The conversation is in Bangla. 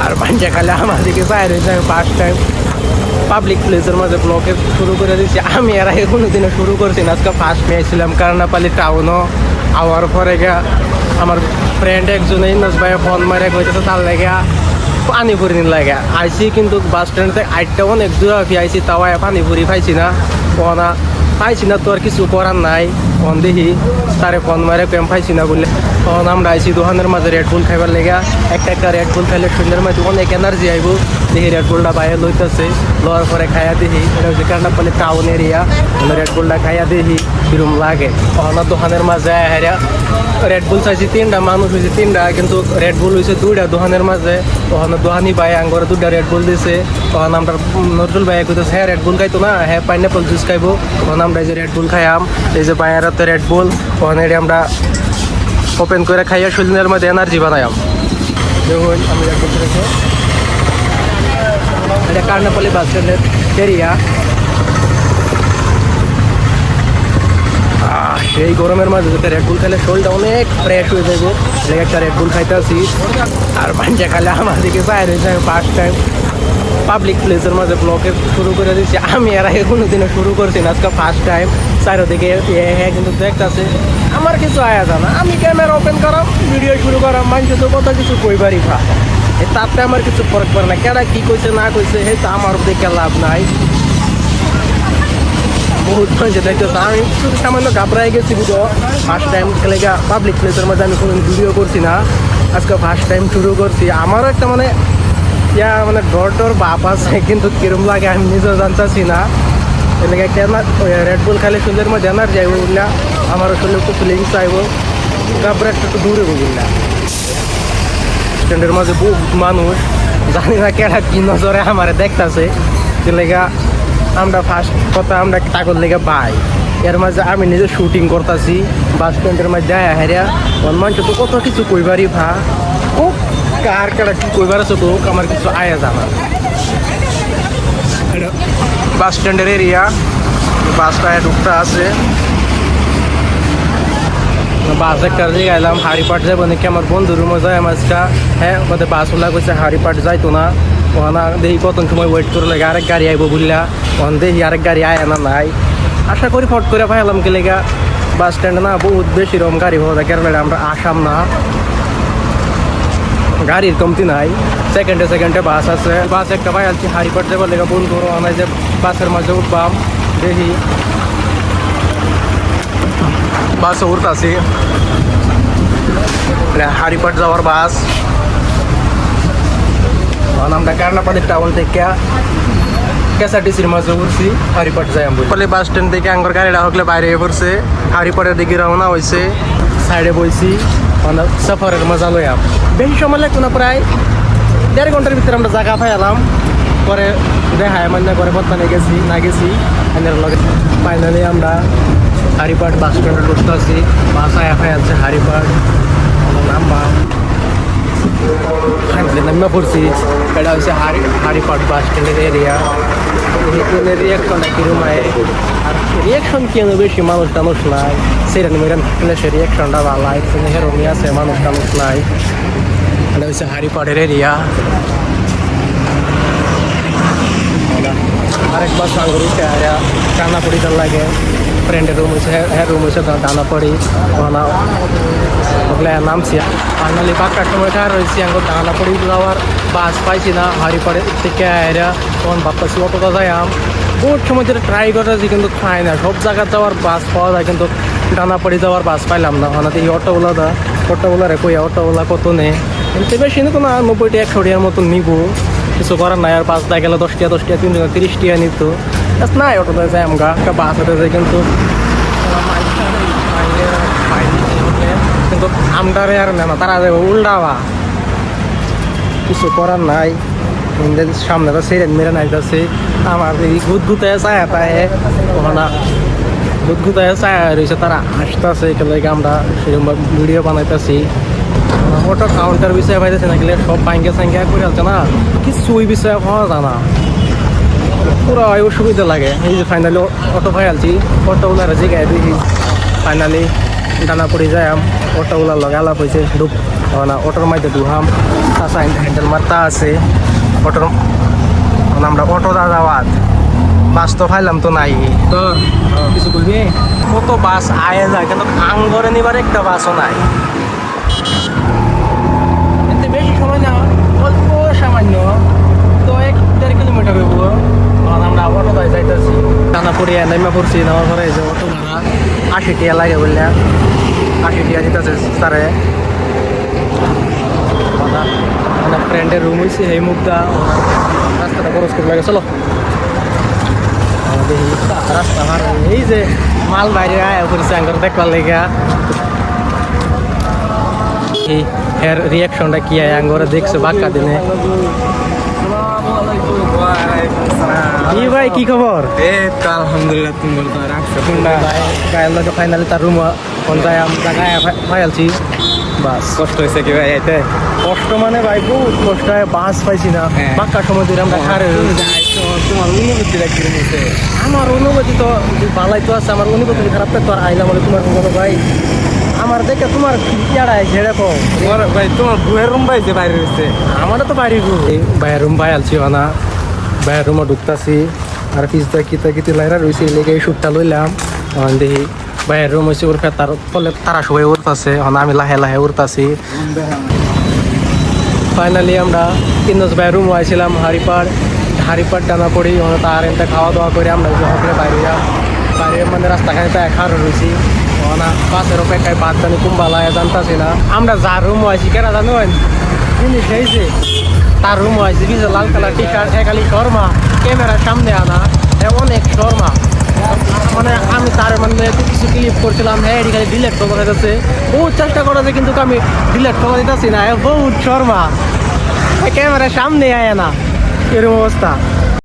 আর বাঞ্চা খালে আমার দিকে বাইরে হয়েছে। আমি ফার্স্ট টাইম পাবলিক প্লেসের মাঝে ব্লকে শুরু করে দিচ্ছি। আমি এর আগে কোনোদিনও শুরু করছি না, আজকে ফার্স্ট পেয়েছিলাম কারণাপালি টাউনও আওয়ার পরে গিয়া আমার ফ্রেন্ড একজনে ইন্দাস ভাই ফোন মারে কইতেছে তার লাগে পানিপুরি নিন লাগে আইসি, কিন্তু বাস স্ট্যান্ড থেকে আটটা অনেক দূর আইসি, তাও পানিপুরি পাইছি না। ওনা পাইছি না তো আর কিছু করার নাই। ফোন দেখি তারে ফোন মারে কেম পাইছি না বললে তখন আমরা আইসি দোকানের মাঝে রেডবুল খাইবার লেগে। একটা রেডবুল খাইলে সুন্দর মাঝে অনেক এনার্জি আইব। দেখি রেডবুলটা বাইরে লইতেছে, লওয়ার পরে খাইয়া দেখি এটা হচ্ছে কারণাপালি টাউন এরিয়া। রেডবুলটা খাইয়া দেখি কিরম লাগে। ওনার দোকানের মাঝে হেরা রেডবুল চাইছি তিনটা, মানুষ হয়েছে তিনটা, কিন্তু রেডবুল হয়েছে দুইটা দোকানের মাঝে। ওখানে দোকানি ভাই আঙ্গরে দুইটা রেডবুল দিছে। তখন আমরা নজরুল ভাই কইতেছে হ্যাঁ রেডবুল খাইতো না, হ্যাঁ পাইনাপল জুস খাইবো। তখন আমরা এই যে রেডবুল খাইয়াম, এই যে বাইরাতে রেডবুল ওখানে আমরা ওপেন করে খাইয়া শরীরের মধ্যে এনার্জি বানাইম। দেখুন আমি রেডবুল খেয়েছি। এটা কারণাপালি বাস স্ট্যান্ডের এরিয়া। সেই গরমের মাঝে যদি রেডবুল খাইলে শরীরটা অনেক ফ্রেশ হয়ে যাবো। একটা রেডবুল খাইতে আসি আর বাঞ্চা খালে আমার দিকে বাইরে হয়েছে। আমি ফার্স্ট টাইম পাবলিক প্লেসের মাঝে ব্লকে শুরু করে দিচ্ছি। আমি এর আগে কোনোদিনও শুরু করছি না, আজকে ফার্স্ট টাইম। চারিদিকে হ্যাঁ কিন্তু দেখতেছে আমার কিছু আয়া জানা। আমি ক্যামেরা ওপেন করাম, ভিডিও শুরু করাম, মানুষ তো কত কিছু কইবারই ভা তাতে আমার কিছু ফরক পড়ে না। কেরা কী কইছে না কইছে সেই তো আমার দেখে লাভ নাই। বহুত মানুষ দেখতেছে। আমি শুধু সামান্য ঘাবড়াই গেছি বুঝো। ফার্স্ট টাইম খেলে পাবলিক প্লেসের মধ্যে আমি কোনো ভিডিও করছি না, আজকে ফার্স্ট টাইম শুরু করছি। আমারও একটা মানে মানে ডর বাপ আছে, কিন্তু কিরম লাগে আমি নিজেও জানতেছি না। এলাকা একটা রেডবুল খালি সুন্দর মধ্যে এনার যাইব বুঝলা, আমার আসলে একটু ফিলিংস আইব। ঘাবড়া একটু দূরে বুঝলা। স্ট্যান্ডের মাঝে বহুত মানুষ, জানি না কেরা কি নজরে আমার দেখতেছে। এলাকা আমরা ফার্স্ট কথা আমরা তাকর লেগে পাই, এর মাঝে আমি নিজে শুটিং করতেছি বাস স্ট্যান্ডের মাঝে যায় হেরিয়া। মানুষ তো কত কিছু কইবারই ভা ও কার কারা কি কইবার আছে তো আমার কিছু আয়া জানা। বাস স্ট্যান্ডের এরিয়া, বাসটা ঢুকতে আছে। বাস একটা জায়গায় এলাম হারিপাট যাবো নাকি আমার বন্ধুর রুমে যায় মাঝটা। হ্যাঁ ওদের বাসওয়ালা কইছে হারিপাট যাইতো না। ওখানে দেখি কত সময় ওয়েট করে লাগে আরেক গাড়ি আইব বুঝলা। ওখান দেখি আরেক গাড়ি আয় না নাই, আশা করি ফট করে পাইলাম কি লেগা। বাস স্ট্যান্ডে না বহুত বেশি রকম গাড়ি পাওয়া যায়, কেন আমরা আসাম না, গাড়ির কমতি নাই। সেকেন্ডে বাস আছে। বাস একটা পাই আলছি হারিপাট যাবার লেগে বন্ধু অনেক যে বাসের মাঝে উঠবাম। দেখি বাসে উঠতেছি, হারিপাট যাওয়ার বাস। আমরা কারণাপালি টাউন থেকে কেএসআরটিসির মাঝে উঠছি, হারিপাট যাই আমি বাস স্ট্যান্ড থেকে আঙ্গর গাড়িটা হকলে বাইরে পড়ছে। হারিপাটের দিকে রওনা হয়েছে, সাইডে বইছি। সফরের মজা লইয়াম, বেশি সময় লাগতো না, প্রায় 1.5 ঘন্টার ভিতরে আমরা জায়গা পাইলাম। পরে দেখায় মানে করে বর্তমানে গেছি না গেছি লগে। ফাইনালি আমরা হারিপাট বাস স্ট্যান্ডে ঢুকতে আছি। বাস আয়া আছে হারিপাট নাম্বা নাম্বা পড়ছি। এটা হচ্ছে হারিপাট বাস স্ট্যান্ডের এরিয়া। রিয়াকশনটা কিরম আয় আর রিয়াকশন কেন বেশি মানুষ টানুষ নাই। সেরেন মেরেন থাকলে সে রিয়াকশনটা ভালো হয়, হেরমি আছে মানুষ টানুষ নাই। এটা হচ্ছে হারিপাটের এরিয়া। আরেকবার সাংগরিক টানা পড়ি তার লাগে। ফ্রেন্ডের রুম হয়েছে, হ্যাঁ রুম হয়েছে টানা পড়ি ওগুলো নামছি। ফাইনালি 5টার সময় টায়ার হয়েছি। এখন টানা পড়ি যাওয়ার বাস পাইছি না। হারিপাড়ে থেকে এরা তখন ভাবতেছি অটোটা যাই বহুত সময় ধরে ট্রাই করেছি, কিন্তু খাই না। সব জায়গায় যাওয়ার বাস পাওয়া যায়, কিন্তু টানাপড়ি যাওয়ার বাস পাইলাম না। ওখানে এই অটোওয়ালা রে কই অটোওয়ালা কত নেই, কিন্তু বেশি নিত না, 90 100 টাকার মতন নিব। কিছু করার নাই। আর বাস দেয় গেলে 10 টাকা 30 টাকা নিত। নাই অটোতে যাই আমরা, একটা বাস হতে যাই, কিন্তু কিন্তু আমদারে আর না তারা যাবে উল্টাবা। কিছু করার নাই। সামনে তো সেরেন মেরে নাইতেছে। আমার এই গুদগুতে চায় তাই ওখানে গুদগুতে চায় রয়েছে, তারা আসতেছে। এখানে আমরা সেরকম ভিডিও বানাইতেছি। অটো কাউন্টার বিষয়ে পাইতেছে না, গেলে সব ব্যাঙ্কে স্যাঙ্কে করে আসছে না, কিছু ওই বিষয়ে পাওয়া যায় না। পুরো অসুবিধা লাগে। এই যে ফাইনালি অটো পাই আলছি। অটোওয়ালার জায়গায় দেখি ফাইনালি টানা পড়ে যায়। অটোওয়ালার লগে আলাপ হয়েছে, না অটোর মধ্যে দুহাম তাছা হ্যান্ডেল মারতা আছে অটোর আমরা অটো যাওয়াত বাস তো খাইলাম তো নাই তো কিছু কইবি কত বাস আয়ে যায় কিন্তু আঙ্গরে নিবার একটা বাসও নাই এতে বেশি সময় না অল্প সামান্য তো 1-1.5 কিলোমিটার হইব তখন আমরা অটোদায় যাইতেছি টানা পড়িয়া নাইমা পড়ছি নামার পরে যে অটো ভাড়া 80 টাকা লাগে বললে 80 টাকা দিতেছে তারে আমার ফ্রেন্ডের রুম হয়েছে এই মুখটা রাস্তাটা খরচ করে লাগে চলো দেখি রাস্তা ভার এই যে মাল বাইরে আয়া করছে আঙ্গর দেখবার লেগা এই এর রিয়াকশনটা কি আয় আঙ্গরে দেখছে বাক্কা দিনে ভাই কি খবর আলহামদুলিল্লাহ তুমি বলতো রাখছো গায়ের ফাইনালি তার রুম কোন যায় আমরা গায়ে ফাইলছি বাস কষ্ট হয়েছে কি ভাই এতে কষ্ট মানে ভাই বহুত কষ্ট হয় বাস পাইছি না বাক্কার সময় ধরে আমরা খারে তোমার অনুভূতিটা কিরকম হয়েছে আমার অনুভূতি তো ভালাই তো আছে আমার অনুভূতি খারাপ তো আর আইলাম বলে তোমার কোনো ভাই আমার দেখে তোমার ইয়াড়াই ঝেড়ে কো ভাই তোমার বুয়ের রুম পাইছে বাইরে রয়েছে আমারও তো বাইরে বাইরের রুম বাই আলছি না বাইরের রুমে ঢুকতাছি আর পিছটা কিতা লাইরা রয়েছে লেগে এই শ্যুটটা লইলাম দেখি বাইরের রুম হয়েছে ওর তার ফলে তারা সবাই উঠতেছে আমি লাহে লাহে উঠতাছি ফাইনালি আমরা তিনজন বাইরের রুম আইছিলাম হারিপাড় টানা পড়ি তার এনটা খাওয়া দাওয়া করে আমরা হকরে বাইরে বাইরে মানে রাস্তাখানে তো খাওয়া রয়েছি না পাশের অপেক্ষায় বাদ জানি কুম্বালায় জানতাছি না আমরা যার রুম আইছি কেনা জানুন জিনিস হয়েছে তার রুম আইছি কিছু লাল কালার টি শার্ট খালি শর্মা ক্যামেরার সামনে আনা অনেক শর্মা মানে আমি তার মানে কিছু ক্লিপ করছিলাম হ্যাঁ এটি খালি ডিলেট করা যাচ্ছে বহুত চেষ্টা করেছে কিন্তু আমি ডিলেট করা দিতেছি না বহুত শর্মা ক্যামেরার সামনে আয় না এরকম অবস্থা